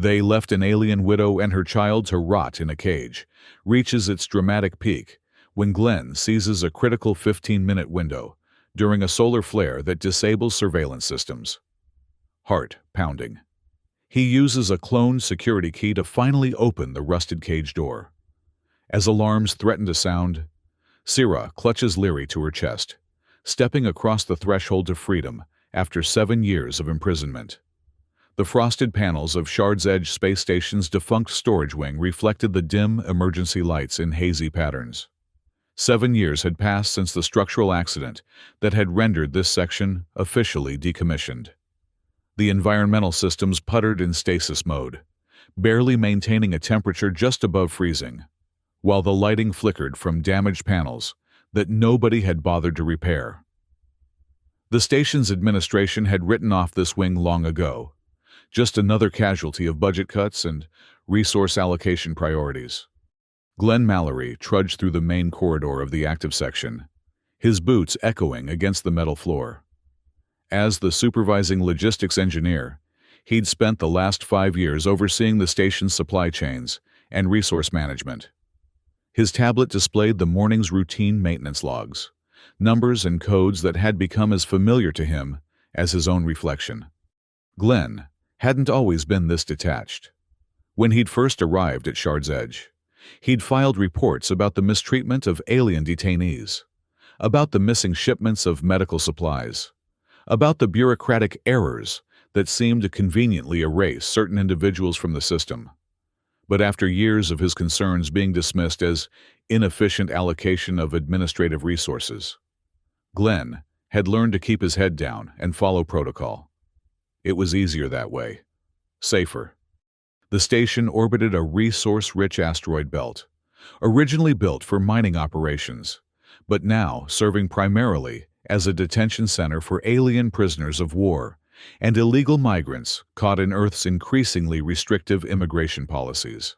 They left an alien widow and her child to rot in a cage, reaches its dramatic peak when Glenn seizes a critical 15-minute window during a solar flare that disables surveillance systems. Heart pounding. He uses a cloned security key to finally open the rusted cage door. As alarms threaten to sound, Syrah clutches Leary to her chest, stepping across the threshold to freedom after 7 years of imprisonment. The frosted panels of Shard's Edge space station's defunct storage wing reflected the dim emergency lights in hazy patterns. 7 years had passed since the structural accident that had rendered this section officially decommissioned. The environmental systems puttered in stasis mode, barely maintaining a temperature just above freezing, while the lighting flickered from damaged panels that nobody had bothered to repair. The station's administration had written off this wing long ago, just another casualty of budget cuts and resource allocation priorities. Glenn Mallory trudged through the main corridor of the active section, his boots echoing against the metal floor. As the supervising logistics engineer, he'd spent the last 5 years overseeing the station's supply chains and resource management. His tablet displayed the morning's routine maintenance logs, numbers and codes that had become as familiar to him as his own reflection. Glenn hadn't always been this detached. When he'd first arrived at Shard's Edge, he'd filed reports about the mistreatment of alien detainees, about the missing shipments of medical supplies, about the bureaucratic errors that seemed to conveniently erase certain individuals from the system. But after years of his concerns being dismissed as inefficient allocation of administrative resources, Glenn had learned to keep his head down and follow protocol. It was easier that way. Safer. The station orbited a resource-rich asteroid belt, originally built for mining operations, but now serving primarily as a detention center for alien prisoners of war and illegal migrants caught in Earth's increasingly restrictive immigration policies.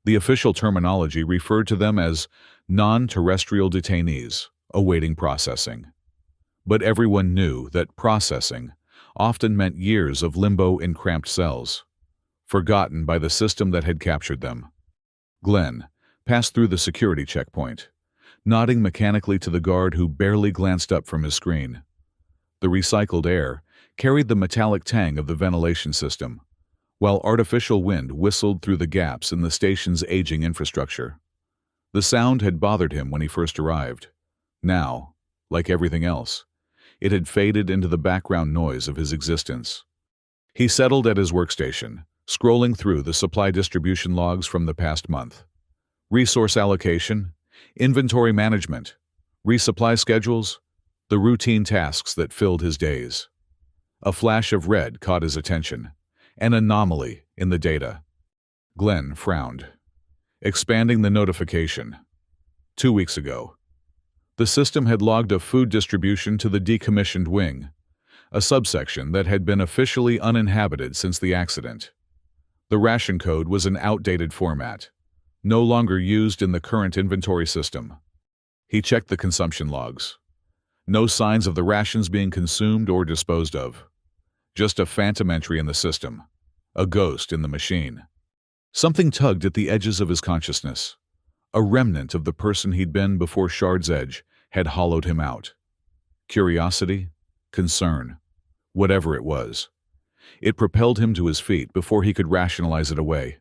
The official terminology referred to them as non-terrestrial detainees awaiting processing. But everyone knew that processing often meant years of limbo in cramped cells, forgotten by the system that had captured them. Glenn passed through the security checkpoint, nodding mechanically to the guard who barely glanced up from his screen. The recycled air carried the metallic tang of the ventilation system, while artificial wind whistled through the gaps in the station's aging infrastructure. The sound had bothered him when he first arrived. Now, like everything else, it had faded into the background noise of his existence. He settled at his workstation, scrolling through the supply distribution logs from the past month. Resource allocation, inventory management, resupply schedules, the routine tasks that filled his days. A flash of red caught his attention, an anomaly in the data. Glenn frowned, expanding the notification. 2 weeks ago, the system had logged a food distribution to the decommissioned wing, a subsection that had been officially uninhabited since the accident. The ration code was an outdated format, no longer used in the current inventory system. He checked the consumption logs. No signs of the rations being consumed or disposed of. Just a phantom entry in the system, a ghost in the machine. Something tugged at the edges of his consciousness. A remnant of the person he'd been before Shard's Edge had hollowed him out. Curiosity, concern, whatever it was. It propelled him to his feet before he could rationalize it away.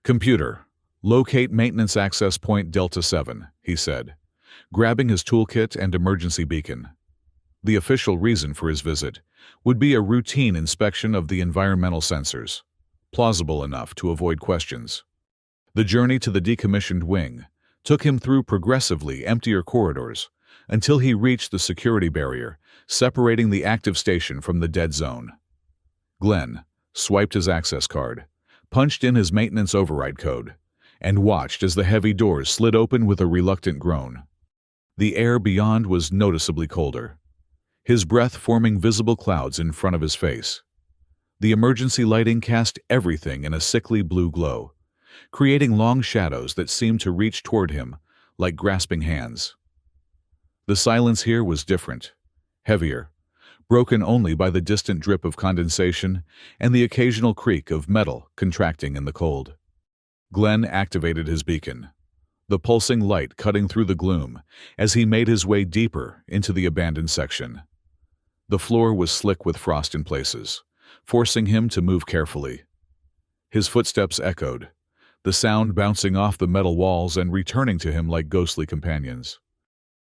"Computer, locate maintenance access point Delta 7, he said, grabbing his toolkit and emergency beacon. The official reason for his visit would be a routine inspection of the environmental sensors, plausible enough to avoid questions. The journey to the decommissioned wing took him through progressively emptier corridors until he reached the security barrier separating the active station from the dead zone. Glenn swiped his access card, punched in his maintenance override code, and watched as the heavy doors slid open with a reluctant groan. The air beyond was noticeably colder, his breath forming visible clouds in front of his face. The emergency lighting cast everything in a sickly blue glow, creating long shadows that seemed to reach toward him like grasping hands. The silence here was different, heavier, broken only by the distant drip of condensation and the occasional creak of metal contracting in the cold. Glenn activated his beacon, the pulsing light cutting through the gloom as he made his way deeper into the abandoned section. The floor was slick with frost in places, forcing him to move carefully. His footsteps echoed, the sound bouncing off the metal walls and returning to him like ghostly companions.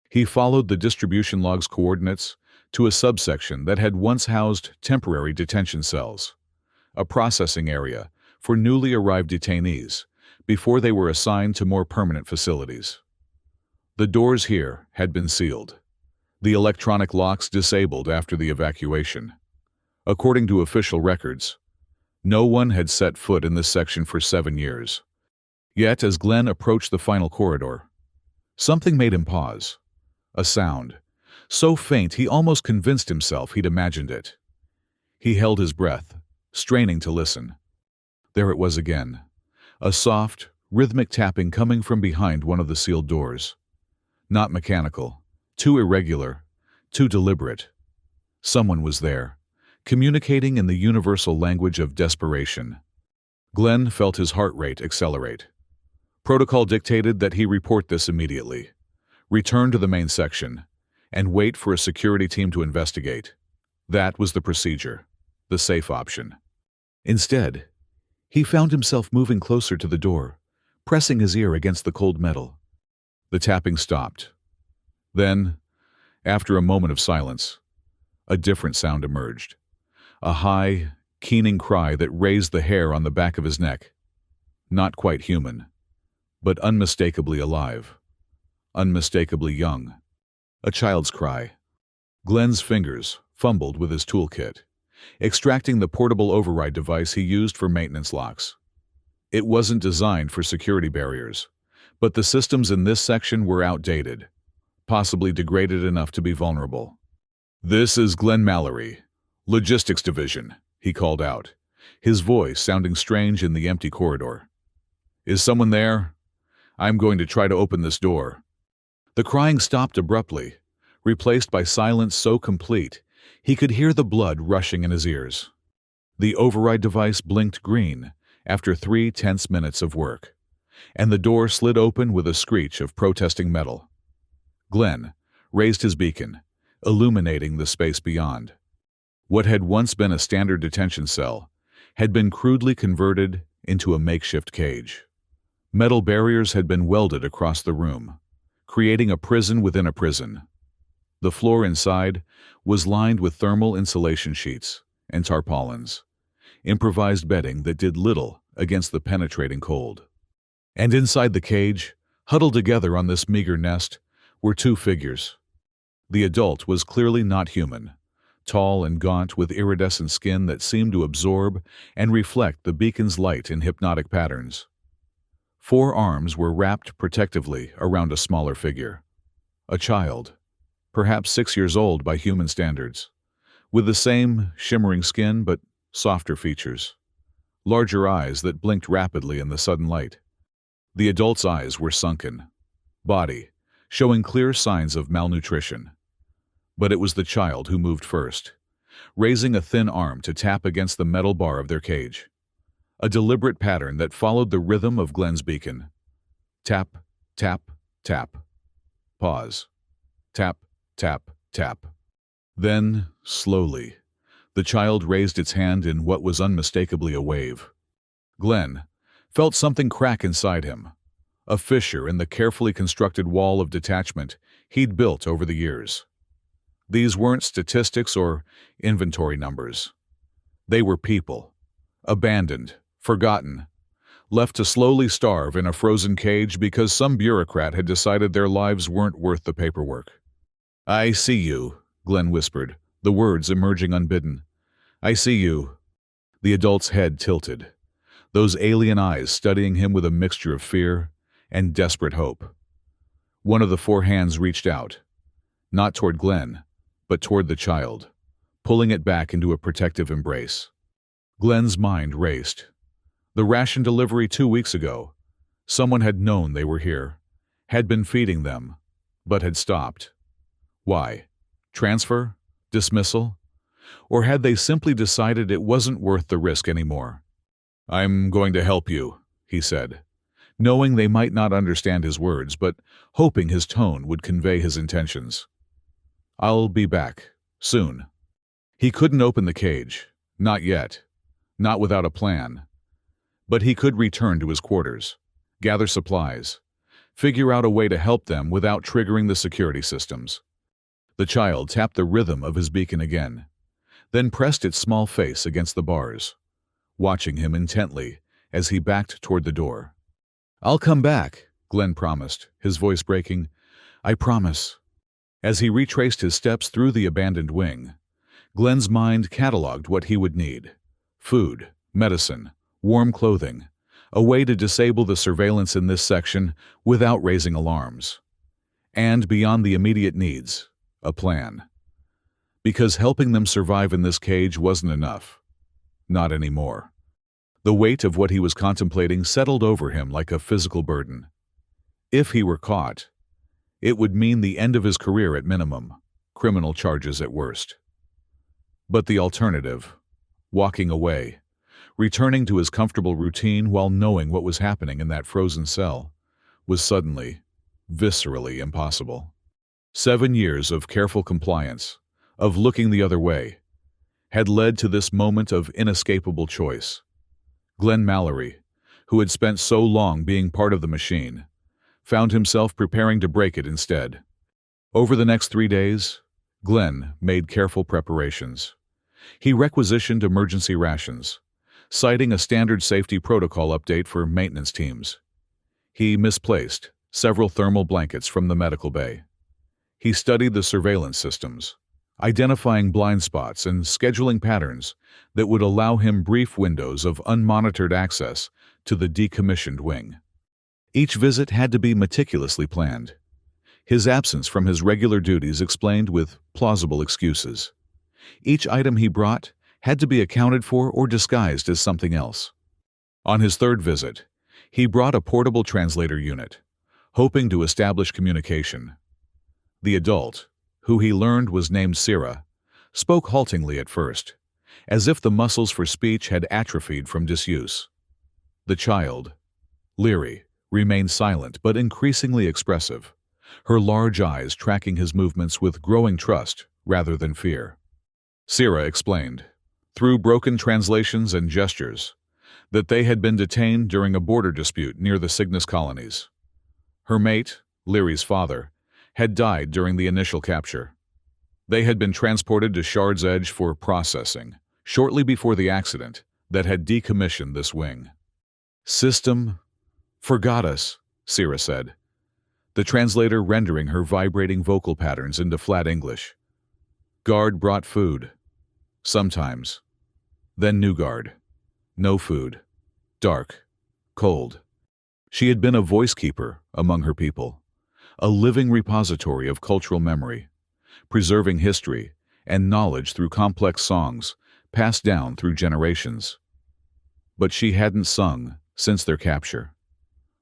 He followed the distribution log's coordinates to a subsection that had once housed temporary detention cells, a processing area for newly arrived detainees before they were assigned to more permanent facilities. The doors here had been sealed, the electronic locks disabled after the evacuation. According to official records, no one had set foot in this section for 7 years. Yet, as Glenn approached the final corridor, something made him pause. A sound, so faint he almost convinced himself he'd imagined it. He held his breath, straining to listen. There it was again, a soft, rhythmic tapping coming from behind one of the sealed doors. Not mechanical, too irregular, too deliberate. Someone was there, communicating in the universal language of desperation. Glenn felt his heart rate accelerate. Protocol dictated that he report this immediately, return to the main section, and wait for a security team to investigate. That was the procedure, the safe option. Instead, he found himself moving closer to the door, pressing his ear against the cold metal. The tapping stopped. Then, after a moment of silence, a different sound emerged. A high, keening cry that raised the hair on the back of his neck. Not quite human, but unmistakably alive. Unmistakably young. A child's cry. Glenn's fingers fumbled with his toolkit, extracting the portable override device he used for maintenance locks. It wasn't designed for security barriers, but the systems in this section were outdated, possibly degraded enough to be vulnerable. "This is Glenn Mallory, Logistics Division," he called out, his voice sounding strange in the empty corridor. "Is someone there? I'm going to try to open this door." The crying stopped abruptly, replaced by silence so complete he could hear the blood rushing in his ears. The override device blinked green after 3 tense minutes of work, and the door slid open with a screech of protesting metal. Glenn raised his beacon, illuminating the space beyond. What had once been a standard detention cell had been crudely converted into a makeshift cage. Metal barriers had been welded across the room, creating a prison within a prison. The floor inside was lined with thermal insulation sheets and tarpaulins, improvised bedding that did little against the penetrating cold. And inside the cage, huddled together on this meager nest, were 2 figures. The adult was clearly not human, tall and gaunt with iridescent skin that seemed to absorb and reflect the beacon's light in hypnotic patterns. 4 arms were wrapped protectively around a smaller figure. A child, perhaps 6 years old by human standards, with the same shimmering skin but softer features, larger eyes that blinked rapidly in the sudden light. The adult's eyes were sunken, body showing clear signs of malnutrition. But it was the child who moved first, raising a thin arm to tap against the metal bar of their cage. A deliberate pattern that followed the rhythm of Glenn's beacon. Tap, tap, tap. Pause. Tap, tap, tap. Then, slowly, the child raised its hand in what was unmistakably a wave. Glenn felt something crack inside him, a fissure in the carefully constructed wall of detachment he'd built over the years. These weren't statistics or inventory numbers. They were people, abandoned, forgotten, left to slowly starve in a frozen cage because some bureaucrat had decided their lives weren't worth the paperwork. "I see you," Glenn whispered, the words emerging unbidden. "I see you." The adult's head tilted, those alien eyes studying him with a mixture of fear and desperate hope. One of the 4 hands reached out, not toward Glenn, but toward the child, pulling it back into a protective embrace. Glenn's mind raced. The ration delivery 2 weeks ago. Someone had known they were here, had been feeding them, but had stopped. Why? Transfer? Dismissal? Or had they simply decided it wasn't worth the risk anymore? "I'm going to help you," he said, knowing they might not understand his words, but hoping his tone would convey his intentions. "I'll be back. Soon." He couldn't open the cage. Not yet. Not without a plan. But he could return to his quarters, gather supplies, figure out a way to help them without triggering the security systems. The child tapped the rhythm of his beacon again, then pressed its small face against the bars, watching him intently as he backed toward the door. "I'll come back," Glenn promised, his voice breaking. "I promise." As he retraced his steps through the abandoned wing, Glenn's mind cataloged what he would need: food, medicine, warm clothing, a way to disable the surveillance in this section without raising alarms. And beyond the immediate needs, a plan. Because helping them survive in this cage wasn't enough. Not anymore. The weight of what he was contemplating settled over him like a physical burden. If he were caught, it would mean the end of his career at minimum, criminal charges at worst. But the alternative, walking away, returning to his comfortable routine while knowing what was happening in that frozen cell, was suddenly, viscerally impossible. 7 years of careful compliance, of looking the other way, had led to this moment of inescapable choice. Glenn Mallory, who had spent so long being part of the machine, found himself preparing to break it instead. Over the next 3 days, Glenn made careful preparations. He requisitioned emergency rations, citing a standard safety protocol update for maintenance teams. He misplaced several thermal blankets from the medical bay. He studied the surveillance systems, identifying blind spots and scheduling patterns that would allow him brief windows of unmonitored access to the decommissioned wing. Each visit had to be meticulously planned. His absence from his regular duties explained with plausible excuses. Each item he brought had to be accounted for or disguised as something else. On his 3rd visit, he brought a portable translator unit, hoping to establish communication. The adult, who he learned was named Sira, spoke haltingly at first, as if the muscles for speech had atrophied from disuse. The child, Leary, remained silent but increasingly expressive, her large eyes tracking his movements with growing trust rather than fear. Sira explained, through broken translations and gestures, that they had been detained during a border dispute near the Cygnus colonies. Her mate, Leary's father, had died during the initial capture. They had been transported to Shard's Edge for processing, shortly before the accident that had decommissioned this wing. "System forgot us," Sira said, the translator rendering her vibrating vocal patterns into flat English. "Guard brought food. Sometimes. Then new guard. No food. Dark. Cold." She had been a voice keeper among her people, a living repository of cultural memory, preserving history and knowledge through complex songs passed down through generations. But she hadn't sung since their capture,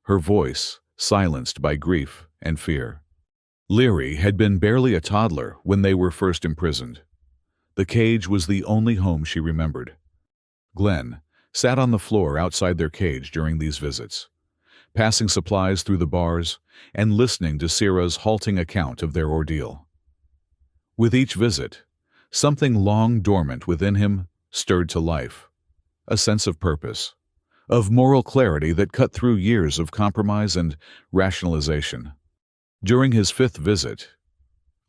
her voice silenced by grief and fear. Leary had been barely a toddler when they were first imprisoned. The cage was the only home she remembered. Glenn sat on the floor outside their cage during these visits, passing supplies through the bars and listening to Sira's halting account of their ordeal. With each visit, something long dormant within him stirred to life, a sense of purpose, of moral clarity that cut through years of compromise and rationalization. During his 5th visit,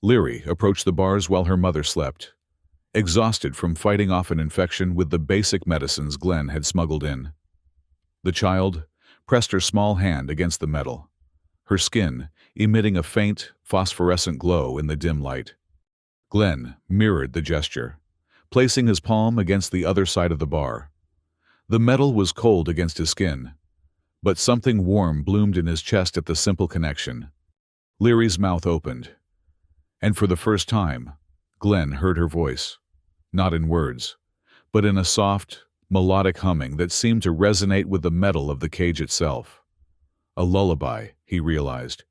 Leary approached the bars while her mother slept, exhausted from fighting off an infection with the basic medicines Glenn had smuggled in. The child pressed her small hand against the metal, her skin emitting a faint, phosphorescent glow in the dim light. Glenn mirrored the gesture, placing his palm against the other side of the bar. The metal was cold against his skin, but something warm bloomed in his chest at the simple connection. Leary's mouth opened, and for the first time, Glenn heard her voice, not in words, but in a soft, melodic humming that seemed to resonate with the metal of the cage itself. A lullaby, he realized.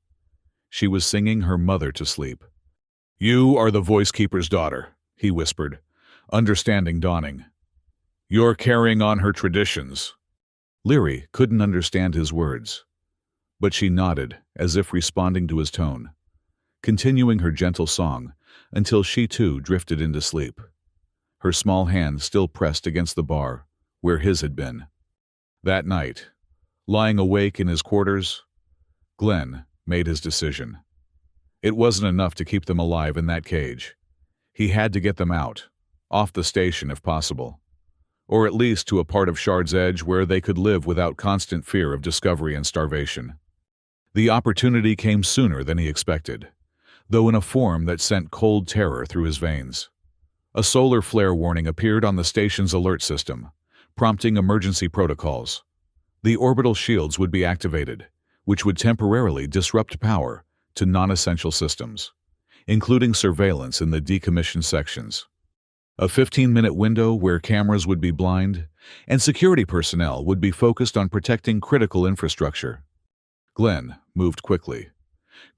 She was singing her mother to sleep. "You are the voice keeper's daughter," he whispered, understanding dawning. "You're carrying on her traditions." Leary couldn't understand his words, but she nodded as if responding to his tone, continuing her gentle song until she too drifted into sleep, her small hand still pressed against the bar where his had been. That night, lying awake in his quarters, Glenn made his decision. It wasn't enough to keep them alive in that cage. He had to get them out, off the station if possible, or at least to a part of Shard's Edge where they could live without constant fear of discovery and starvation. The opportunity came sooner than he expected, though in a form that sent cold terror through his veins. A solar flare warning appeared on the station's alert system, prompting emergency protocols. The orbital shields would be activated, which would temporarily disrupt power to non-essential systems, including surveillance in the decommissioned sections. A 15-minute window where cameras would be blind and security personnel would be focused on protecting critical infrastructure. Glenn moved quickly,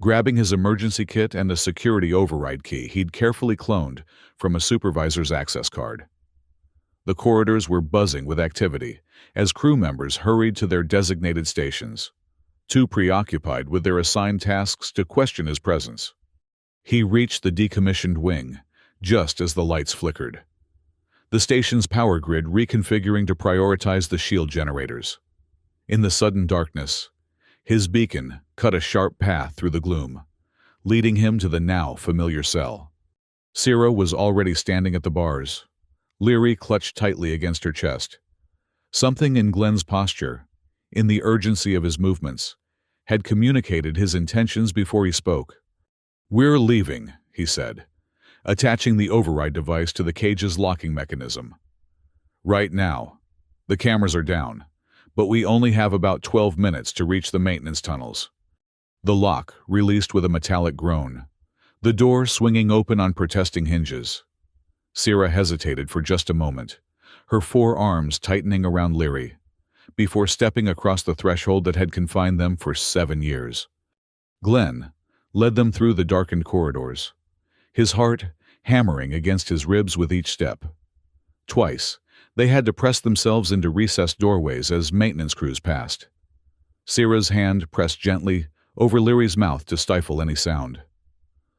grabbing his emergency kit and a security override key he'd carefully cloned from a supervisor's access card. The corridors were buzzing with activity as crew members hurried to their designated stations, too preoccupied with their assigned tasks to question his presence. He reached the decommissioned wing just as the lights flickered, the station's power grid reconfiguring to prioritize the shield generators. In the sudden darkness, his beacon cut a sharp path through the gloom, leading him to the now familiar cell. Sierra was already standing at the bars, Leary clutched tightly against her chest. Something in Glenn's posture, in the urgency of his movements, had communicated his intentions before he spoke. "We're leaving," he said, attaching the override device to the cage's locking mechanism. "Right now. The cameras are down, but we only have about 12 minutes to reach the maintenance tunnels." The lock released with a metallic groan, the door swinging open on protesting hinges. Sierra hesitated for just a moment, her forearms tightening around Leary, before stepping across the threshold that had confined them for 7 years. Glenn led them through the darkened corridors, his heart hammering against his ribs with each step. Twice, they had to press themselves into recessed doorways as maintenance crews passed. Sierra's hand pressed gently over Leary's mouth to stifle any sound.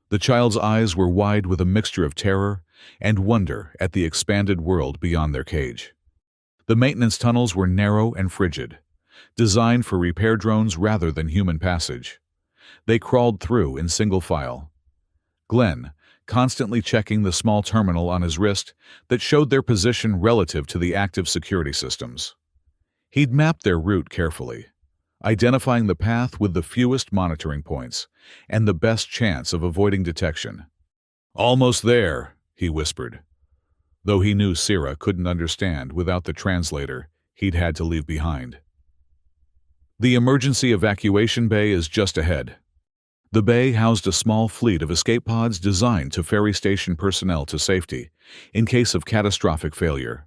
The child's eyes were wide with a mixture of terror and wonder at the expanded world beyond their cage. The maintenance tunnels were narrow and frigid, designed for repair drones rather than human passage. They crawled through in single file, Glenn constantly checking the small terminal on his wrist that showed their position relative to the active security systems. He'd mapped their route carefully, identifying the path with the fewest monitoring points and the best chance of avoiding detection. "Almost there," he whispered, though he knew Sierra couldn't understand without the translator he'd had to leave behind. "The emergency evacuation bay is just ahead." The bay housed a small fleet of escape pods designed to ferry station personnel to safety in case of catastrophic failure.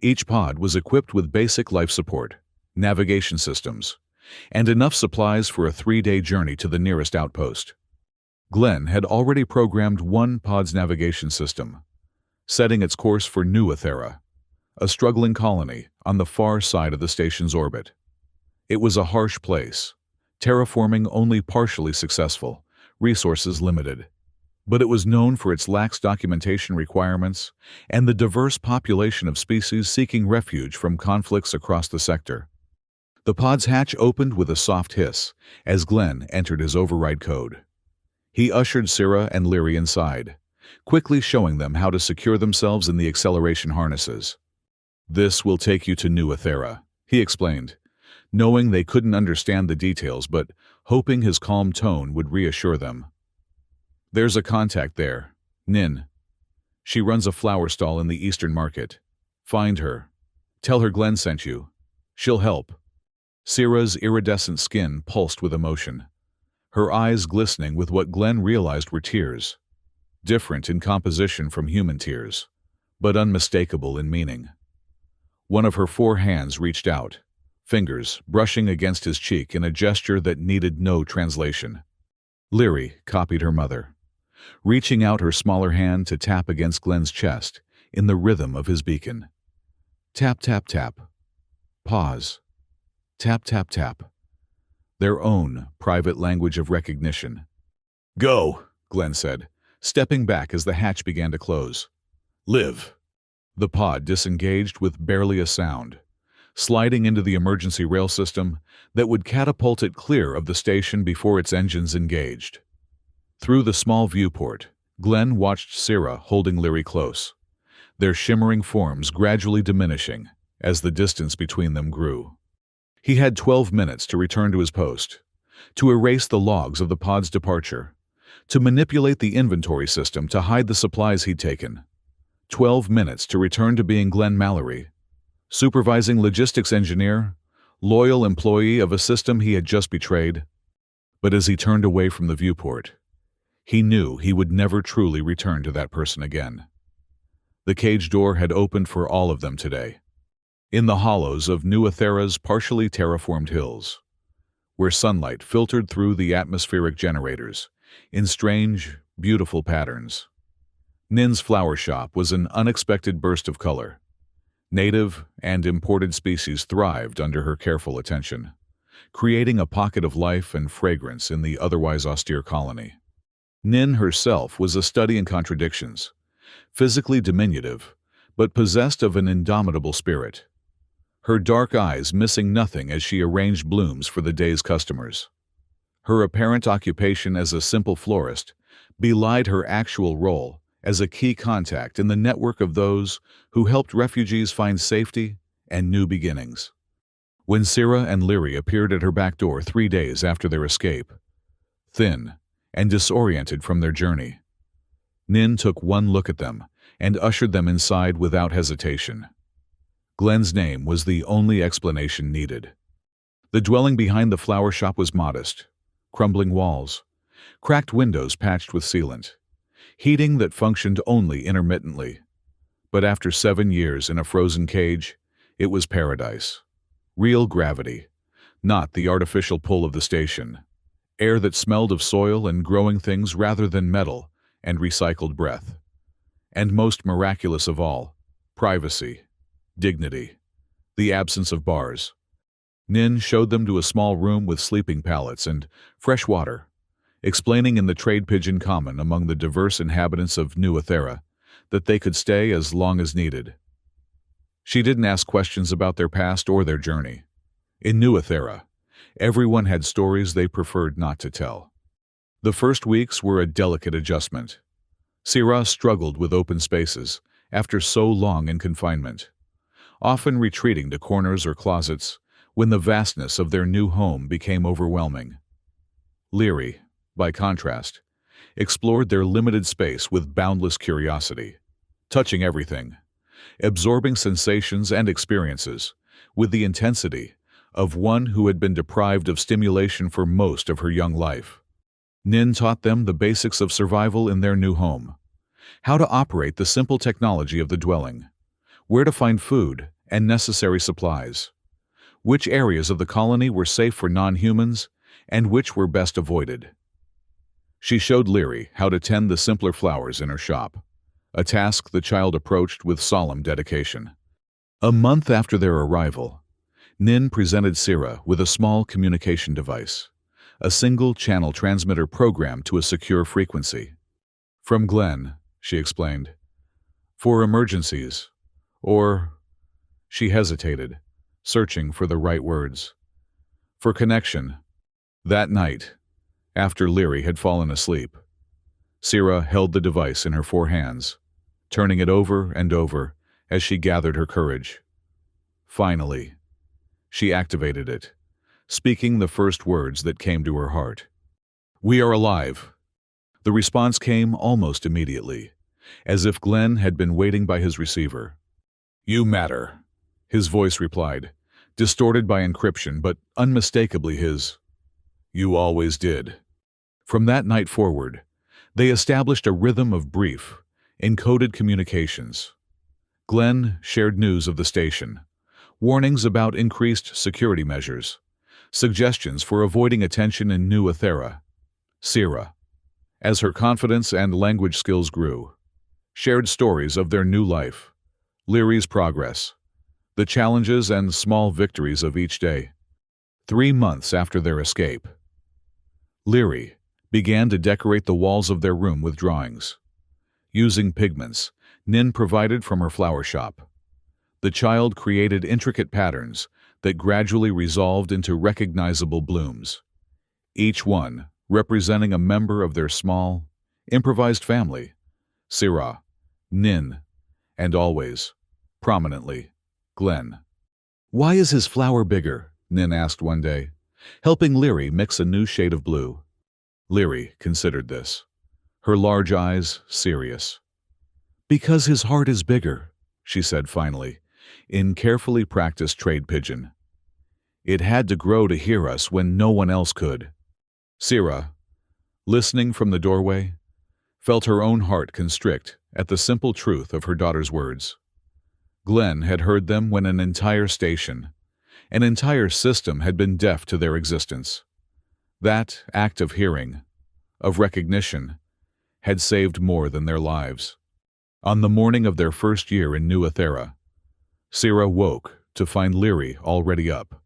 Each pod was equipped with basic life support, navigation systems, and enough supplies for a 3-day journey to the nearest outpost. Glenn had already programmed one pod's navigation system, setting its course for New Athera, a struggling colony on the far side of the station's orbit. It was a harsh place, terraforming only partially successful, resources limited. But it was known for its lax documentation requirements and the diverse population of species seeking refuge from conflicts across the sector. The pod's hatch opened with a soft hiss as Glenn entered his override code. He ushered Sierra and Leary inside, quickly showing them how to secure themselves in the acceleration harnesses. "This will take you to New Athera," he explained, knowing they couldn't understand the details but hoping his calm tone would reassure them. "There's a contact there, Nin. She runs a flower stall in the Eastern Market. Find her. Tell her Glenn sent you. She'll help." Sierra's iridescent skin pulsed with emotion, her eyes glistening with what Glenn realized were tears, different in composition from human tears, but unmistakable in meaning. One of her 4 hands reached out, fingers brushing against his cheek in a gesture that needed no translation. Leary copied her mother, reaching out her smaller hand to tap against Glenn's chest in the rhythm of his beacon. Tap, tap, tap. Pause. Tap, tap, tap. Their own private language of recognition. Go, Glenn said, stepping back as the hatch began to close. Live. The pod disengaged with barely a sound, sliding into the emergency rail system that would catapult it clear of the station before its engines engaged. Through the small viewport, Glenn watched Syrah holding Leary close, their shimmering forms gradually diminishing as the distance between them grew. He had 12 minutes to return to his post, to erase the logs of the pod's departure, to manipulate the inventory system to hide the supplies he'd taken. 12 minutes to return to being Glenn Mallory, supervising logistics engineer, loyal employee of a system he had just betrayed. But as he turned away from the viewport, he knew he would never truly return to that person again. The cage door had opened for all of them today, in the hollows of New Aethera's partially terraformed hills, where sunlight filtered through the atmospheric generators in strange, beautiful patterns. Nin's flower shop was an unexpected burst of color. Native and imported species thrived under her careful attention, creating a pocket of life and fragrance in the otherwise austere colony. Nin herself was a study in contradictions, physically diminutive, but possessed of an indomitable spirit. Her dark eyes missing nothing as she arranged blooms for the day's customers. Her apparent occupation as a simple florist belied her actual role as a key contact in the network of those who helped refugees find safety and new beginnings. When Syrah and Leary appeared at her back door 3 days after their escape, thin and disoriented from their journey, Nin took one look at them and ushered them inside without hesitation. Glenn's name was the only explanation needed. The dwelling behind the flower shop was modest: crumbling walls, cracked windows patched with sealant, heating that functioned only intermittently. But after 7 years in a frozen cage, it was paradise. Real gravity, not the artificial pull of the station. Air that smelled of soil and growing things rather than metal and recycled breath. And most miraculous of all, privacy, dignity, the absence of bars. Nin showed them to a small room with sleeping pallets and fresh water, explaining in the trade pigeon common among the diverse inhabitants of New Aethera that they could stay as long as needed. She didn't ask questions about their past or their journey. In New Aethera, everyone had stories they preferred not to tell. The first weeks were a delicate adjustment. Syrah struggled with open spaces after so long in confinement, often retreating to corners or closets when the vastness of their new home became overwhelming. Leary, by contrast, explored their limited space with boundless curiosity, touching everything, absorbing sensations and experiences with the intensity of one who had been deprived of stimulation for most of her young life. Nin taught them the basics of survival in their new home, how to operate the simple technology of the dwelling, where to find food and necessary supplies, which areas of the colony were safe for non-humans and which were best avoided. She showed Leary how to tend the simpler flowers in her shop, a task the child approached with solemn dedication. A month after their arrival, Nin presented Syrah with a small communication device, a single-channel transmitter programmed to a secure frequency. From Glenn, she explained. For emergencies, or... She hesitated, searching for the right words. For connection. That night, after Leary had fallen asleep, Syrah held the device in her 4 hands, turning it over and over as she gathered her courage. Finally, she activated it, speaking the first words that came to her heart. "We are alive." The response came almost immediately, as if Glenn had been waiting by his receiver. "You matter," his voice replied, distorted by encryption but unmistakably his. "You always did." From that night forward, they established a rhythm of brief, encoded communications. Glenn shared news of the station, warnings about increased security measures, suggestions for avoiding attention in New Aethera. Syrah, as her confidence and language skills grew, shared stories of their new life, Leary's progress, the challenges and small victories of each day. 3 months after their escape, Leary began to decorate the walls of their room with drawings. Using pigments Nin provided from her flower shop, the child created intricate patterns that gradually resolved into recognizable blooms, each one representing a member of their small, improvised family, Syrah, Nin, and always, prominently, Glenn. "Why is his flower bigger?" Nin asked one day, helping Leary mix a new shade of blue. Leary considered this, her large eyes serious. "Because his heart is bigger," she said finally, in carefully practiced trade pidgin. "It had to grow to hear us when no one else could." Syrah, listening from the doorway, felt her own heart constrict at the simple truth of her daughter's words. Glenn had heard them when an entire station, an entire system had been deaf to their existence. That act of hearing, of recognition, had saved more than their lives. On the morning of their first year in New Athera, Syrah woke to find Leary already up,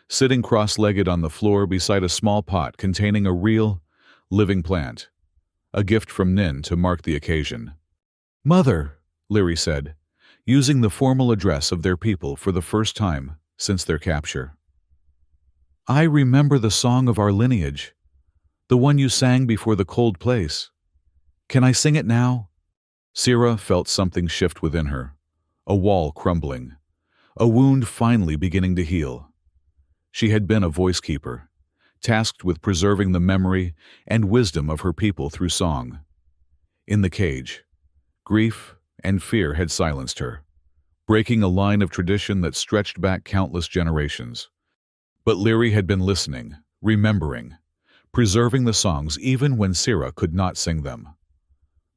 sitting cross-legged on the floor beside a small pot containing a real, living plant, a gift from Nin to mark the occasion. "Mother," Leary said, using the formal address of their people for the first time since their capture. "I remember the song of our lineage, the one you sang before the cold place. Can I sing it now?" Syrah felt something shift within her, a wall crumbling, a wound finally beginning to heal. She had been a voice keeper, tasked with preserving the memory and wisdom of her people through song. In the cage, grief and fear had silenced her, breaking a line of tradition that stretched back countless generations. But Leary had been listening, remembering, preserving the songs even when Syrah could not sing them.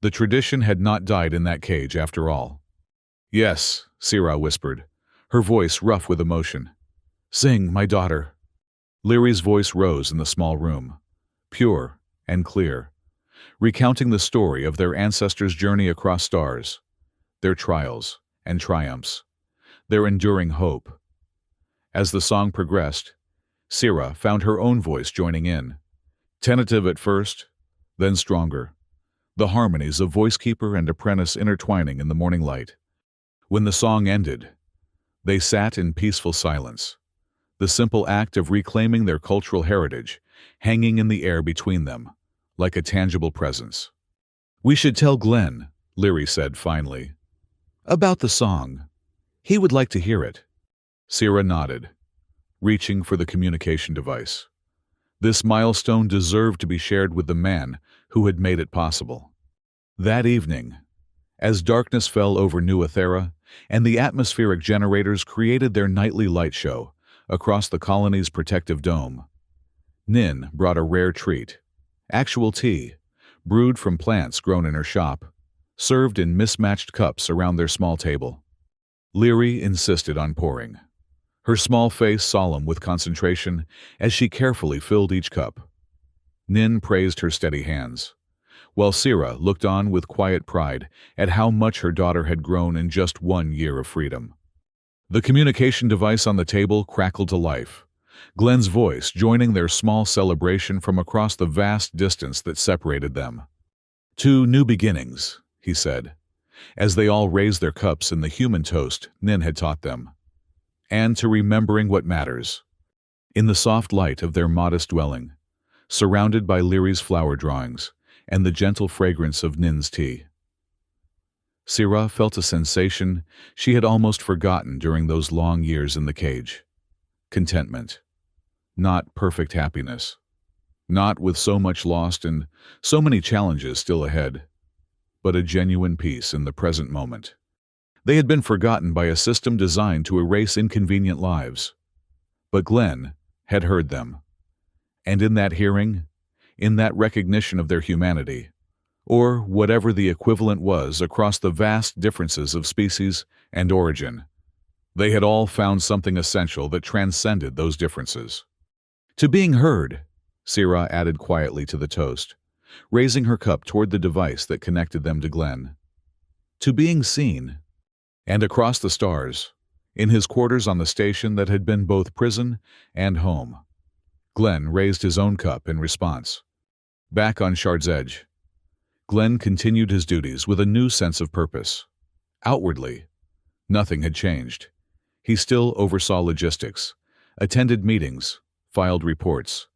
The tradition had not died in that cage after all. "Yes," Syrah whispered, her voice rough with emotion. "Sing, my daughter." Leary's voice rose in the small room, pure and clear, recounting the story of their ancestors' journey across stars, their trials and triumphs, their enduring hope. As the song progressed, Syrah found her own voice joining in, tentative at first, then stronger, the harmonies of voice-keeper and apprentice intertwining in the morning light. When the song ended, they sat in peaceful silence, the simple act of reclaiming their cultural heritage hanging in the air between them, like a tangible presence. "We should tell Glenn," Leary said finally, "about the song. He would like to hear it." Syrah nodded, reaching for the communication device. This milestone deserved to be shared with the man who had made it possible. That evening, as darkness fell over New Athera and the atmospheric generators created their nightly light show across the colony's protective dome, Nin brought a rare treat, actual tea, brewed from plants grown in her shop, served in mismatched cups around their small table. Leary insisted on pouring, her small face solemn with concentration as she carefully filled each cup. Nin praised her steady hands, while Syrah looked on with quiet pride at how much her daughter had grown in just 1 year of freedom. The communication device on the table crackled to life, Glenn's voice joining their small celebration from across the vast distance that separated them. "To new beginnings," he said, as they all raised their cups in the human toast Nin had taught them, "and to remembering what matters." In the soft light of their modest dwelling, surrounded by Leary's flower drawings and the gentle fragrance of Nin's tea, Syrah felt a sensation she had almost forgotten during those long years in the cage. Contentment. Not perfect happiness. Not with so much lost and so many challenges still ahead, but a genuine peace in the present moment. They had been forgotten by a system designed to erase inconvenient lives. But Glenn had heard them. And in that hearing, in that recognition of their humanity, or whatever the equivalent was across the vast differences of species and origin, they had all found something essential that transcended those differences. "To being heard," Syrah added quietly to the toast, raising her cup toward the device that connected them to Glenn. to being seen. And across the stars, in his quarters on the station that had been both prison and home, Glenn raised his own cup in response. Back on Shard's Edge, Glenn continued his duties with a new sense of purpose. Outwardly, nothing had changed. He still oversaw logistics, attended meetings, filed reports.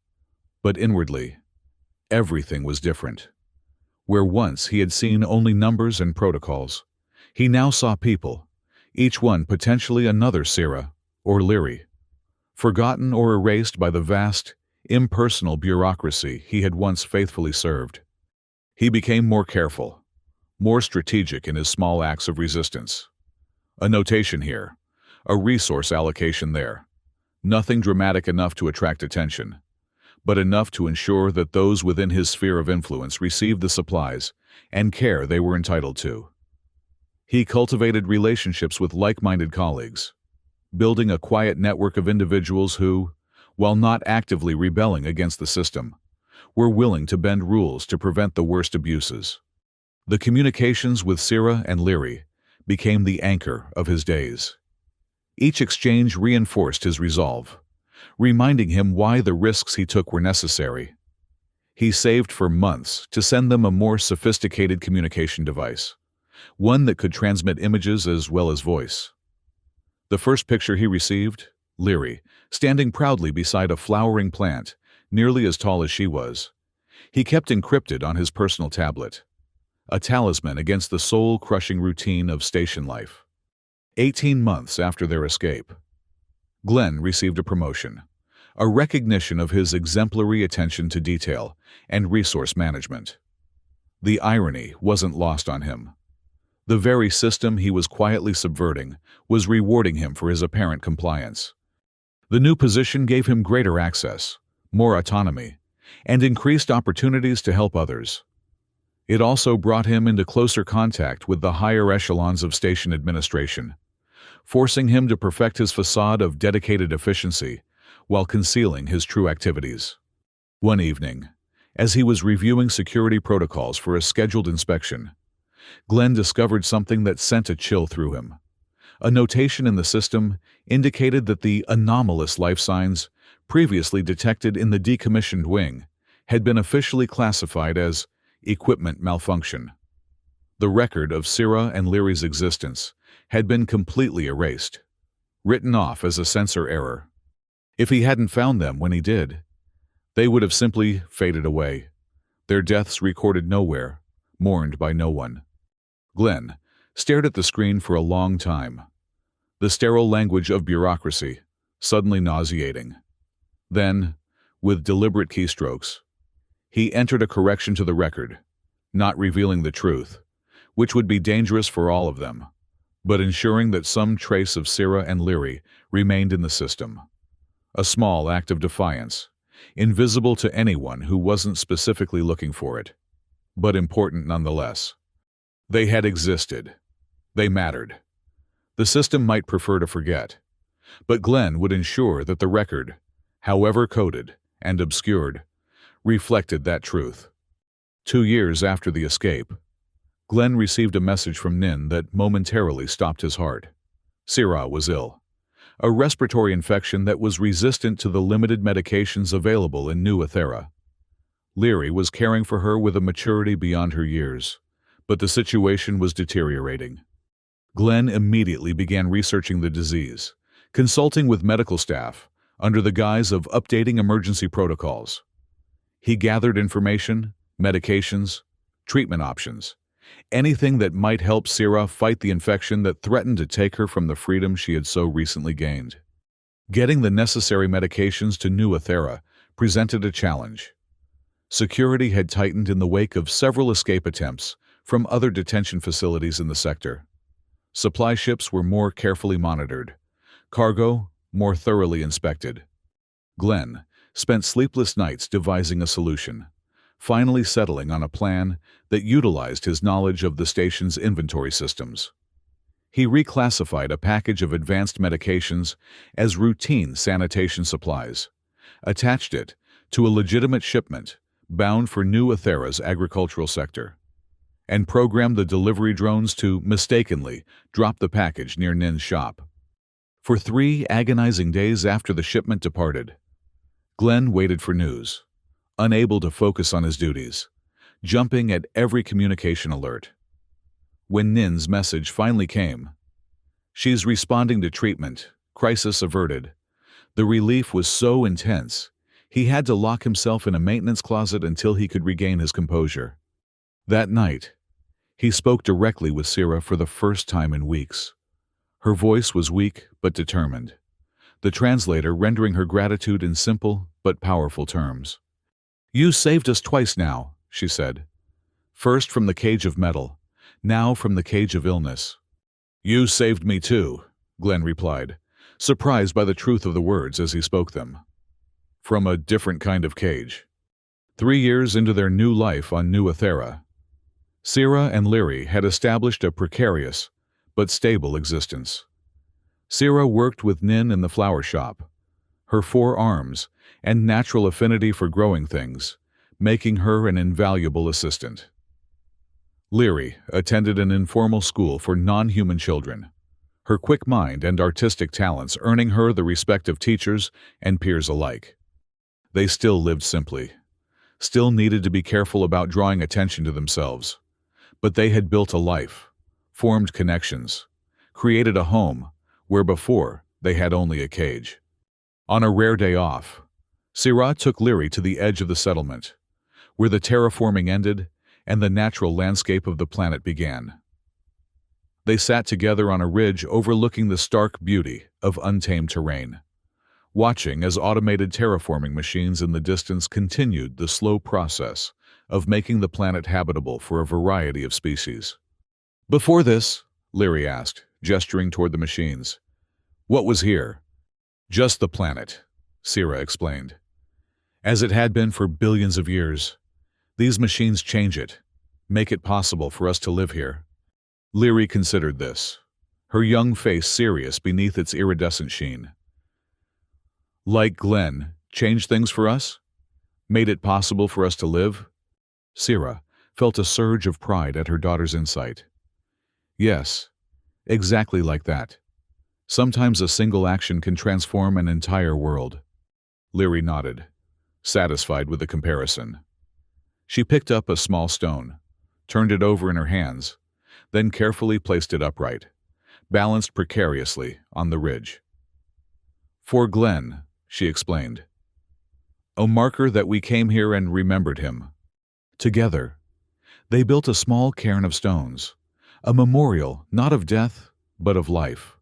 But inwardly, everything was different. Where once he had seen only numbers and protocols, he now saw people, each one potentially another Sira or Leary, forgotten or erased by the vast, impersonal bureaucracy he had once faithfully served. He became more careful, more strategic in his small acts of resistance. A notation here, a resource allocation there. Nothing dramatic enough to attract attention, but enough to ensure that those within his sphere of influence received the supplies and care they were entitled to. He cultivated relationships with like-minded colleagues, building a quiet network of individuals who, while not actively rebelling against the system, were willing to bend rules to prevent the worst abuses. The communications with Sira and Leary became the anchor of his days. Each exchange reinforced his resolve, reminding him why the risks he took were necessary. He saved for months to send them a more sophisticated communication device, one that could transmit images as well as voice. The first picture he received, Leary, standing proudly beside a flowering plant, nearly as tall as she was, he kept encrypted on his personal tablet, a talisman against the soul-crushing routine of station life. 18 months after their escape, Glenn received a promotion, a recognition of his exemplary attention to detail and resource management. The irony wasn't lost on him. The very system he was quietly subverting was rewarding him for his apparent compliance. The new position gave him greater access, more autonomy, and increased opportunities to help others. It also brought him into closer contact with the higher echelons of station administration, forcing him to perfect his facade of dedicated efficiency while concealing his true activities. One evening, as he was reviewing security protocols for a scheduled inspection, Glenn discovered something that sent a chill through him. A notation in the system indicated that the anomalous life signs previously detected in the decommissioned wing had been officially classified as equipment malfunction. The record of Sira and Leary's existence had been completely erased, written off as a sensor error. If he hadn't found them when he did, they would have simply faded away, their deaths recorded nowhere, mourned by no one. Glenn stared at the screen for a long time, the sterile language of bureaucracy suddenly nauseating. Then, with deliberate keystrokes, he entered a correction to the record, not revealing the truth, which would be dangerous for all of them, but ensuring that some trace of Sira and Leary remained in the system. A small act of defiance, invisible to anyone who wasn't specifically looking for it, but important nonetheless. They had existed. They mattered. The system might prefer to forget, but Glenn would ensure that the record, however coded and obscured, reflected that truth. 2 years after the escape, Glenn received a message from Nin that momentarily stopped his heart. Sira was ill, a respiratory infection that was resistant to the limited medications available in New Ethera. Leary was caring for her with a maturity beyond her years, but the situation was deteriorating. Glenn immediately began researching the disease, consulting with medical staff under the guise of updating emergency protocols. He gathered information, medications, treatment options, anything that might help Sira fight the infection that threatened to take her from the freedom she had so recently gained. Getting the necessary medications to New Ethera presented a challenge. Security had tightened in the wake of several escape attempts from other detention facilities in the sector. Supply ships were more carefully monitored, cargo more thoroughly inspected. Glenn spent sleepless nights devising a solution, finally settling on a plan that utilized his knowledge of the station's inventory systems. He reclassified a package of advanced medications as routine sanitation supplies, attached it to a legitimate shipment bound for New Ethera's agricultural sector. and programmed the delivery drones to mistakenly drop the package near Nin's shop. For 3 agonizing days after the shipment departed, Glenn waited for news, unable to focus on his duties, jumping at every communication alert. When Nin's message finally came, "She's responding to treatment, crisis averted," the relief was so intense, he had to lock himself in a maintenance closet until he could regain his composure. That night, he spoke directly with Sira for the first time in weeks. Her voice was weak but determined, the translator rendering her gratitude in simple but powerful terms. "You saved us twice now," she said. "First from the cage of metal, now from the cage of illness." "You saved me too," Glenn replied, surprised by the truth of the words as he spoke them. "From a different kind of cage." 3 years into their new life on New Athera, Sira and Leary had established a precarious but stable existence. Sira worked with Nin in the flower shop, her 4 arms and natural affinity for growing things, making her an invaluable assistant. Leary attended an informal school for non-human children, her quick mind and artistic talents earning her the respect of teachers and peers alike. They still lived simply, still needed to be careful about drawing attention to themselves, but they had built a life, formed connections, created a home where before they had only a cage. On a rare day off, Sira took Leary to the edge of the settlement, where the terraforming ended and the natural landscape of the planet began. They sat together on a ridge overlooking the stark beauty of untamed terrain, watching as automated terraforming machines in the distance continued the slow process of making the planet habitable for a variety of species. "Before this," Leary asked, gesturing toward the machines, "what was here?" "Just the planet," Sira explained. "As it had been for billions of years. These machines change it, make it possible for us to live here." Leary considered this, her young face serious beneath its iridescent sheen. "Like Glenn, changed things for us? Made it possible for us to live?" Sira felt a surge of pride at her daughter's insight. "Yes, exactly like that. Sometimes a single action can transform an entire world." Leary nodded, satisfied with the comparison. She picked up a small stone, turned it over in her hands, then carefully placed it upright, balanced precariously on the ridge. "For Glenn," she explained. "A marker that we came here and remembered him." Together, they built a small cairn of stones, a memorial not of death, but of life,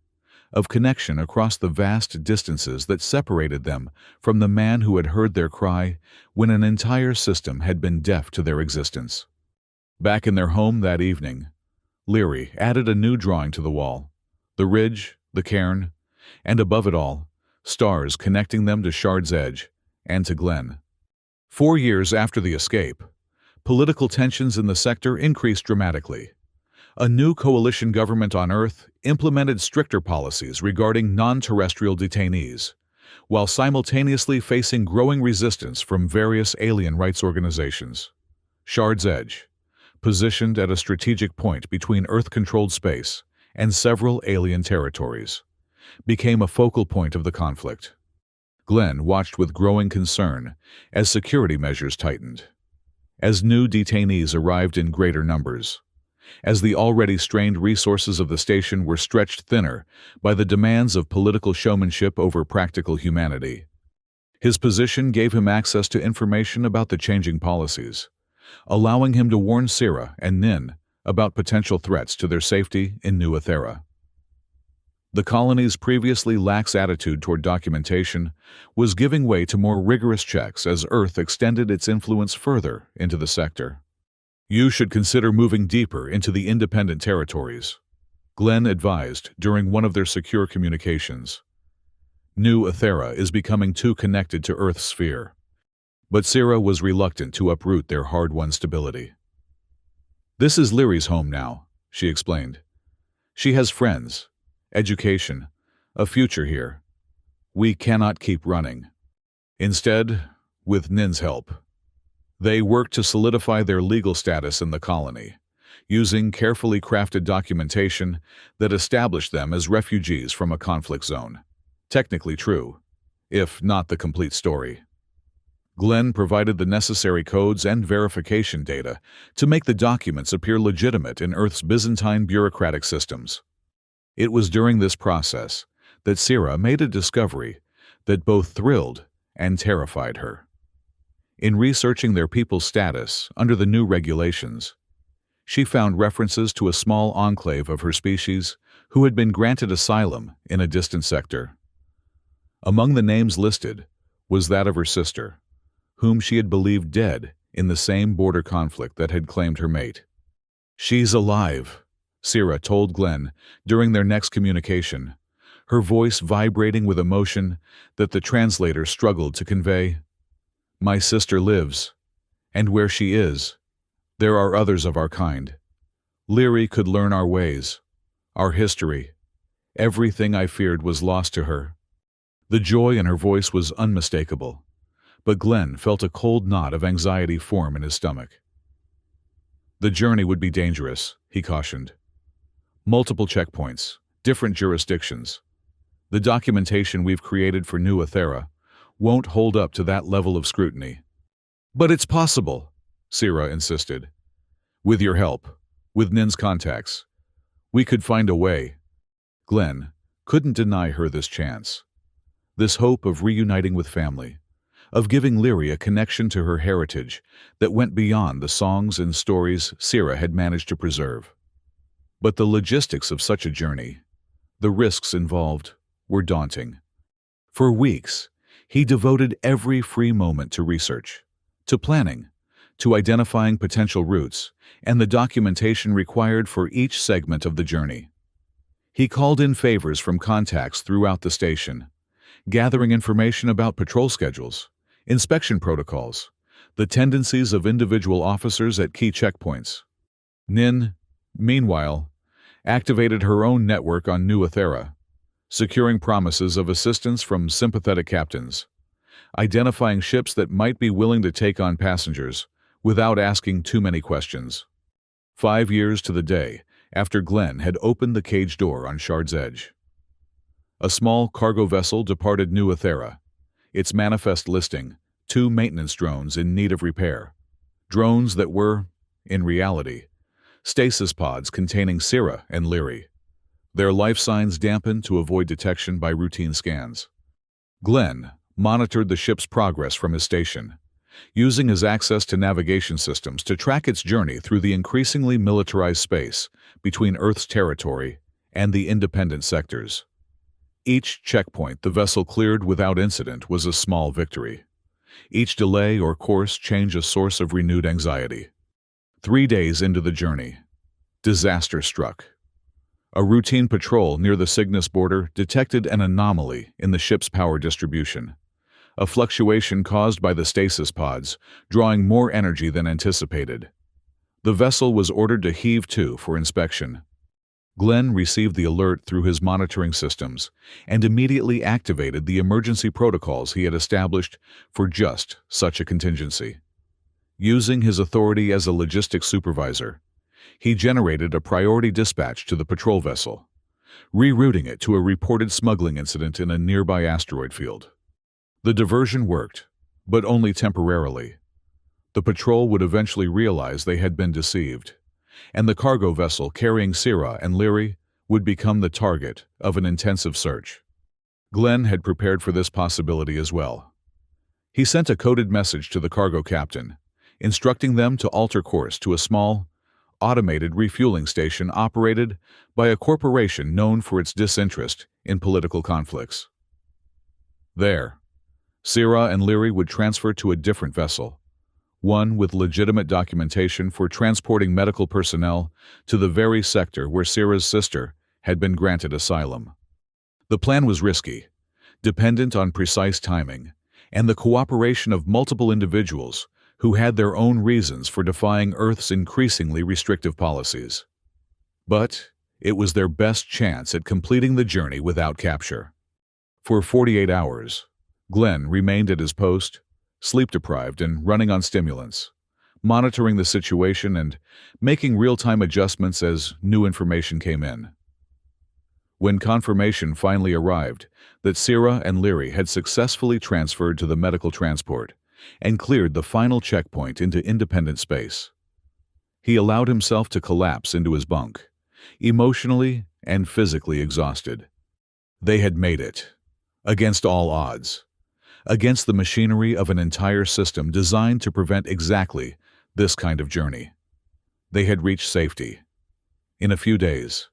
of connection across the vast distances that separated them from the man who had heard their cry when an entire system had been deaf to their existence. Back in their home that evening, Leary added a new drawing to the wall, the ridge, the cairn, and above it all, stars connecting them to Shard's Edge and to Glenn. 4 years after the escape, political tensions in the sector increased dramatically. A new coalition government on Earth implemented stricter policies regarding non-terrestrial detainees, while simultaneously facing growing resistance from various alien rights organizations. Shard's Edge, positioned at a strategic point between Earth-controlled space and several alien territories, became a focal point of the conflict. Glenn watched with growing concern as security measures tightened, as new detainees arrived in greater numbers, as the already strained resources of the station were stretched thinner by the demands of political showmanship over practical humanity. His position gave him access to information about the changing policies, allowing him to warn Sira and Nin about potential threats to their safety in New Athera. The colony's previously lax attitude toward documentation was giving way to more rigorous checks as Earth extended its influence further into the sector. "You should consider moving deeper into the independent territories," Glenn advised during one of their secure communications. New Athera is becoming too connected to Earth's sphere. But Sira was reluctant to uproot their hard-won stability. "This is Leary's home now," she explained. "She has friends, education, a future here. We cannot keep running." Instead, with Nin's help, they worked to solidify their legal status in the colony, using carefully crafted documentation that established them as refugees from a conflict zone. Technically true, if not the complete story. Glenn provided the necessary codes and verification data to make the documents appear legitimate in Earth's Byzantine bureaucratic systems. It was during this process that Sira made a discovery that both thrilled and terrified her. In researching their people's status under the new regulations, she found references to a small enclave of her species who had been granted asylum in a distant sector. Among the names listed was that of her sister, whom she had believed dead in the same border conflict that had claimed her mate. "She's alive," Sira told Glenn during their next communication, her voice vibrating with emotion that the translator struggled to convey. "My sister lives, and where she is, there are others of our kind. Leary could learn our ways, our history. Everything I feared was lost to her." The joy in her voice was unmistakable, but Glenn felt a cold knot of anxiety form in his stomach. The journey would be dangerous, he cautioned. Multiple checkpoints, different jurisdictions. The documentation we've created for New Athera won't hold up to that level of scrutiny. "But it's possible," Sira insisted. "With your help, with Nin's contacts, we could find a way." Glenn couldn't deny her this chance. This hope of reuniting with family, of giving Leary a connection to her heritage that went beyond the songs and stories Sira had managed to preserve. But the logistics of such a journey, the risks involved, were daunting. For weeks, he devoted every free moment to research, to planning, to identifying potential routes, and the documentation required for each segment of the journey. He called in favors from contacts throughout the station, gathering information about patrol schedules, inspection protocols, the tendencies of individual officers at key checkpoints. Nin, meanwhile, activated her own network on New Athera, securing promises of assistance from sympathetic captains, identifying ships that might be willing to take on passengers without asking too many questions. 5 years to the day after Glenn had opened the cage door on Shard's Edge. A small cargo vessel departed New Athera, its manifest listing 2 maintenance drones in need of repair. Drones that were, in reality, stasis pods containing Sira and Leary, their life signs dampened to avoid detection by routine scans. Glenn monitored the ship's progress from his station, using his access to navigation systems to track its journey through the increasingly militarized space between Earth's territory and the independent sectors. Each checkpoint the vessel cleared without incident was a small victory. Each delay or course change a source of renewed anxiety. 3 days into the journey, disaster struck. A routine patrol near the Cygnus border detected an anomaly in the ship's power distribution, a fluctuation caused by the stasis pods, drawing more energy than anticipated. The vessel was ordered to heave to for inspection. Glenn received the alert through his monitoring systems and immediately activated the emergency protocols he had established for just such a contingency. Using his authority as a logistics supervisor, he generated a priority dispatch to the patrol vessel, rerouting it to a reported smuggling incident in a nearby asteroid field. The diversion worked, but only temporarily. The patrol would eventually realize they had been deceived, and the cargo vessel carrying Sira and Leary would become the target of an intensive search. Glenn had prepared for this possibility as well. He sent a coded message to the cargo captain, instructing them to alter course to a small, automated refueling station operated by a corporation known for its disinterest in political conflicts. There, Sira and Leary would transfer to a different vessel, one with legitimate documentation for transporting medical personnel to the very sector where Sira's sister had been granted asylum. The plan was risky, dependent on precise timing, and the cooperation of multiple individuals who had their own reasons for defying Earth's increasingly restrictive policies. But it was their best chance at completing the journey without capture. For 48 hours, Glenn remained at his post, sleep-deprived and running on stimulants, monitoring the situation and making real-time adjustments as new information came in. When confirmation finally arrived that Sierra and Leary had successfully transferred to the medical transport and cleared the final checkpoint into independent space, he allowed himself to collapse into his bunk, emotionally and physically exhausted. They had made it, against all odds, against the machinery of an entire system designed to prevent exactly this kind of journey. They had reached safety. In a few days,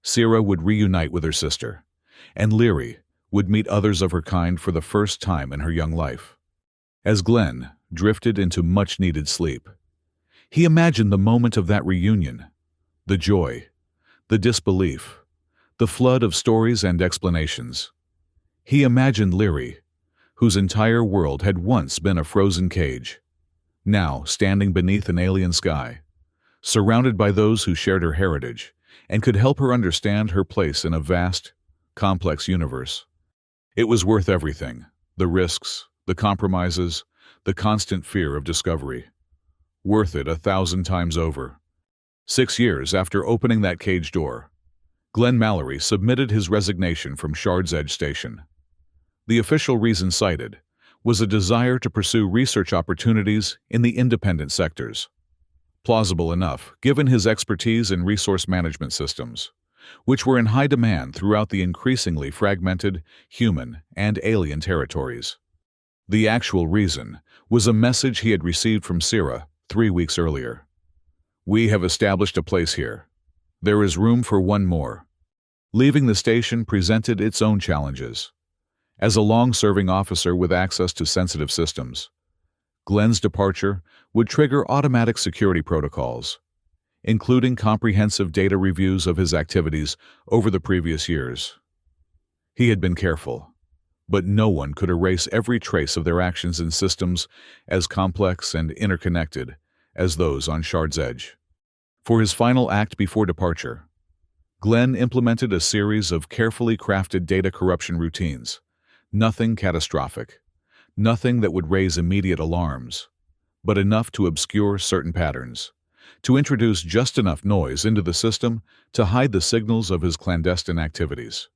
Sierra would reunite with her sister, and Leary would meet others of her kind for the first time in her young life. As Glenn drifted into much-needed sleep, he imagined the moment of that reunion, the joy, the disbelief, the flood of stories and explanations. He imagined Leary, whose entire world had once been a frozen cage, now standing beneath an alien sky, surrounded by those who shared her heritage and could help her understand her place in a vast, complex universe. It was worth everything, the risks, the compromises, the constant fear of discovery. Worth it 1,000 times over. 6 years after opening that cage door, Glenn Mallory submitted his resignation from Shard's Edge Station. The official reason cited was a desire to pursue research opportunities in the independent sectors. Plausible enough, given his expertise in resource management systems, which were in high demand throughout the increasingly fragmented human and alien territories. The actual reason was a message he had received from Sierra 3 weeks earlier. "We have established a place here. There is room for one more." Leaving the station presented its own challenges. As a long-serving officer with access to sensitive systems, Glenn's departure would trigger automatic security protocols, including comprehensive data reviews of his activities over the previous years. He had been careful, but no one could erase every trace of their actions in systems as complex and interconnected as those on Shard's Edge. For his final act before departure, Glenn implemented a series of carefully crafted data corruption routines. Nothing catastrophic, nothing that would raise immediate alarms, but enough to obscure certain patterns, to introduce just enough noise into the system to hide the signals of his clandestine activities.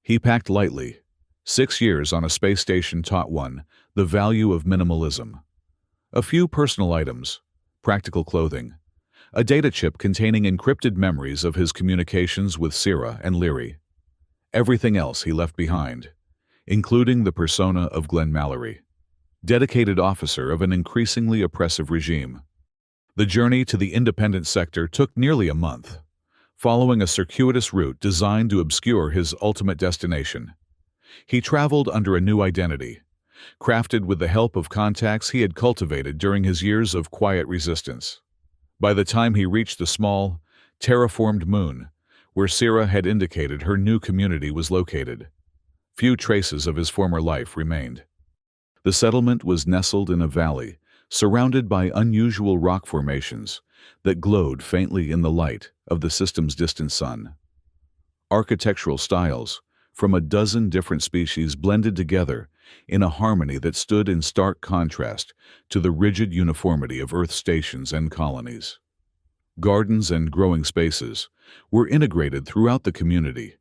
He packed lightly. 6 years on a space station taught one the value of minimalism. A few personal items, practical clothing, a data chip containing encrypted memories of his communications with Sierra and Leary. Everything else he left behind, including the persona of Glenn Mallory, dedicated officer of an increasingly oppressive regime. The journey to the independent sector took nearly a month, following a circuitous route designed to obscure his ultimate destination. He traveled under a new identity, crafted with the help of contacts he had cultivated during his years of quiet resistance. By the time he reached the small, terraformed moon, where Sierra had indicated her new community was located, few traces of his former life remained. The settlement was nestled in a valley, surrounded by unusual rock formations that glowed faintly in the light of the system's distant sun. Architectural styles from a dozen different species blended together in a harmony that stood in stark contrast to the rigid uniformity of Earth stations and colonies. Gardens and growing spaces were integrated throughout the community,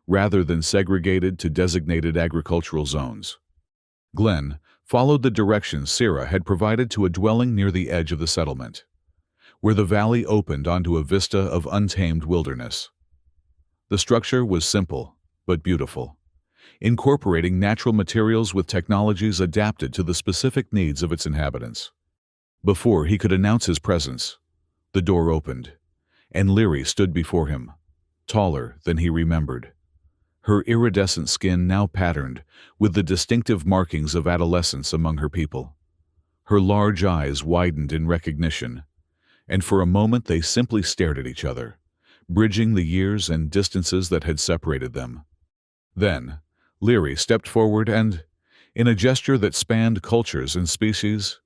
rather than segregated to designated agricultural zones. Glenn followed the directions Sierra had provided to a dwelling near the edge of the settlement, where the valley opened onto a vista of untamed wilderness. The structure was simple but beautiful, incorporating natural materials with technologies adapted to the specific needs of its inhabitants. Before he could announce his presence, the door opened, and Leary stood before him, taller than he remembered. Her iridescent skin now patterned with the distinctive markings of adolescence among her people. Her large eyes widened in recognition, and for a moment they simply stared at each other, bridging the years and distances that had separated them. Then, Leary stepped forward and, in a gesture that spanned cultures and species,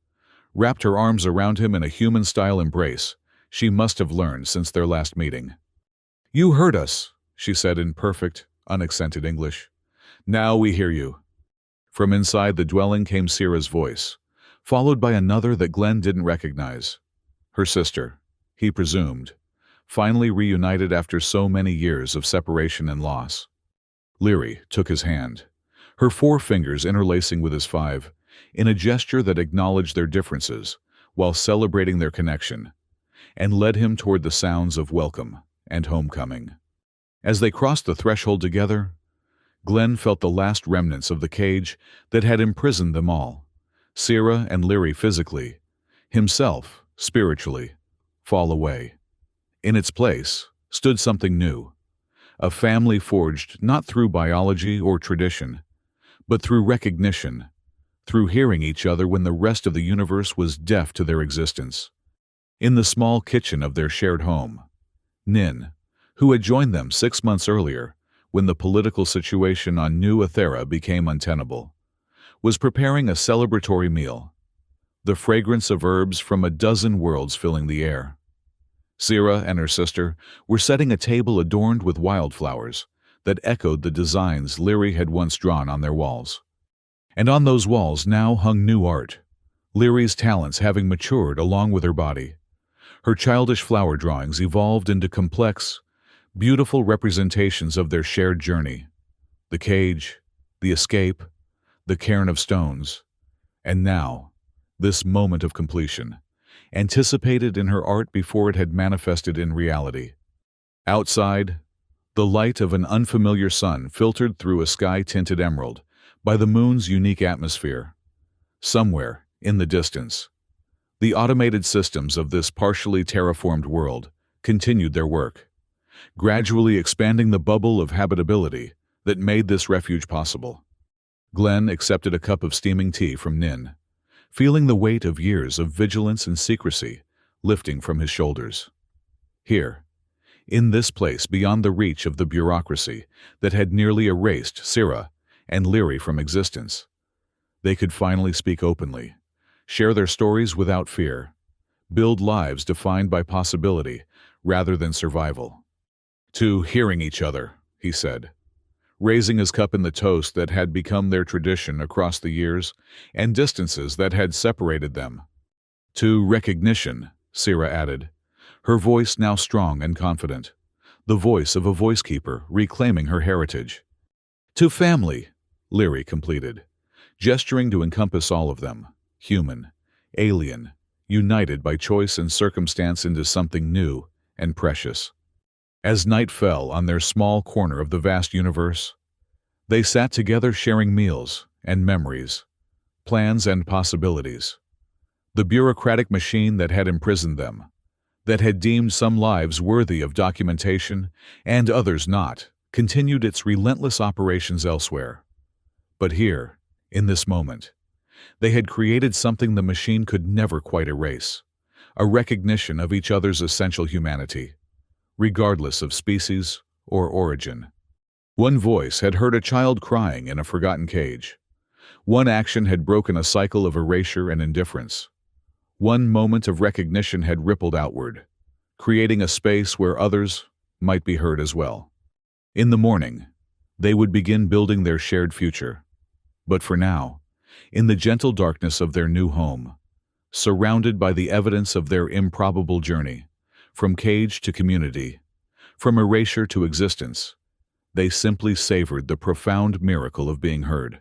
wrapped her arms around him in a human-style embrace she must have learned since their last meeting. "You heard us," she said in perfect, unaccented English. "Now we hear you." From inside the dwelling came Sierra's voice, followed by another that Glenn didn't recognize. Her sister, he presumed, finally reunited after so many years of separation and loss. Leary took his hand, her 4 fingers interlacing with his 5, in a gesture that acknowledged their differences while celebrating their connection, and led him toward the sounds of welcome and homecoming. As they crossed the threshold together, Glenn felt the last remnants of the cage that had imprisoned them all, Sierra and Leary physically, himself spiritually, fall away. In its place stood something new, a family forged not through biology or tradition, but through recognition, through hearing each other when the rest of the universe was deaf to their existence. In the small kitchen of their shared home, Nin, who had joined them 6 months earlier when the political situation on New Athera became untenable, was preparing a celebratory meal, the fragrance of herbs from a dozen worlds filling the air. Sierra and her sister were setting a table adorned with wildflowers that echoed the designs Leary had once drawn on their walls. And on those walls now hung new art, Leary's talents having matured along with her body. Her childish flower drawings evolved into complex, beautiful representations of their shared journey, the cage, the escape, the cairn of stones, and now, this moment of completion, anticipated in her art before it had manifested in reality. Outside, the light of an unfamiliar sun filtered through a sky-tinted emerald by the moon's unique atmosphere. Somewhere, in the distance, the automated systems of this partially terraformed world continued their work, gradually expanding the bubble of habitability that made this refuge possible. Glenn accepted a cup of steaming tea from Nin, feeling the weight of years of vigilance and secrecy lifting from his shoulders. Here, in this place beyond the reach of the bureaucracy that had nearly erased Sierra and Leary from existence, they could finally speak openly, share their stories without fear, build lives defined by possibility rather than survival. "To hearing each other," he said, raising his cup in the toast that had become their tradition across the years and distances that had separated them. "To recognition," Sierra added, her voice now strong and confident, the voice of a voice-keeper reclaiming her heritage. "To family," Leary completed, gesturing to encompass all of them, human, alien, united by choice and circumstance into something new and precious. As night fell on their small corner of the vast universe, they sat together sharing meals and memories, plans and possibilities. The bureaucratic machine that had imprisoned them, that had deemed some lives worthy of documentation and others not, continued its relentless operations elsewhere. But here, in this moment, they had created something the machine could never quite erase, a recognition of each other's essential humanity, regardless of species or origin. One voice had heard a child crying in a forgotten cage. One action had broken a cycle of erasure and indifference. One moment of recognition had rippled outward, creating a space where others might be heard as well. In the morning, they would begin building their shared future. But for now, in the gentle darkness of their new home, surrounded by the evidence of their improbable journey, from cage to community, from erasure to existence, they simply savored the profound miracle of being heard.